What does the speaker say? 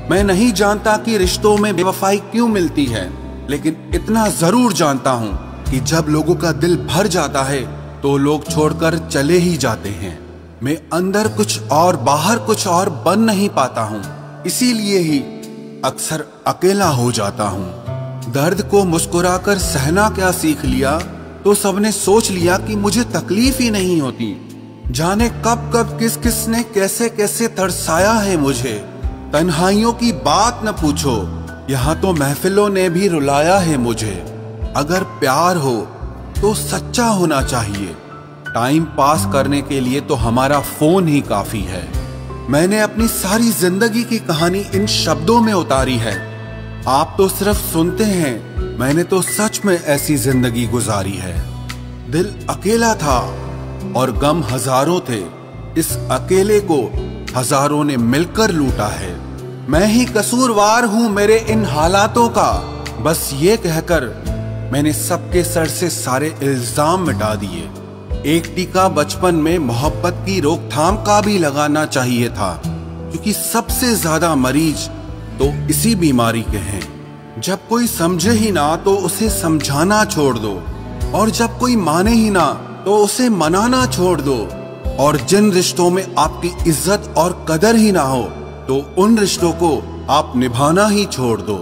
मैं नहीं जानता कि रिश्तों में बेवफाई क्यों मिलती है, लेकिन इतना जरूर जानता हूँ कि जब लोगों का दिल भर जाता है तो लोग छोड़कर चले ही जाते हैं। मैं अंदर कुछ और बाहर कुछ और बन नहीं पाता हूँ, इसीलिए ही अक्सर अकेला हो जाता हूँ। दर्द को मुस्कुराकर सहना क्या सीख लिया तो सबने सोच लिया कि मुझे तकलीफ ही नहीं होती। जाने कब कब किस किस ने कैसे कैसे तरसाया है मुझे। तन्हाइयों की बात न पूछो, यहाँ तो महफिलों ने भी रुलाया है मुझे। अगर प्यार हो तो सच्चा होना चाहिए, टाइम पास करने के लिए तो हमारा फोन ही काफी है। मैंने अपनी सारी जिंदगी की कहानी इन शब्दों में उतारी है। आप तो सिर्फ सुनते हैं, मैंने तो सच में ऐसी जिंदगी गुजारी है। दिल अकेला था और गम हजारों थे, इस अकेले को हजारों ने मिलकर लूटा है। मैं ही कसूरवार हूं मेरे इन हालातों का, बस ये कहकर मैंने सबके सर से सारे इल्जाम मिटा दिए। एक टीका बचपन में मोहब्बत की रोकथाम का भी लगाना चाहिए था, क्योंकि सबसे ज्यादा मरीज तो इसी बीमारी के हैं। जब कोई समझे ही ना तो उसे समझाना छोड़ दो, और जब कोई माने ही ना तो उसे मनाना छोड़ दो। और जिन रिश्तों में आपकी इज्जत और कदर ही ना हो तो उन रिश्तों को आप निभाना ही छोड़ दो।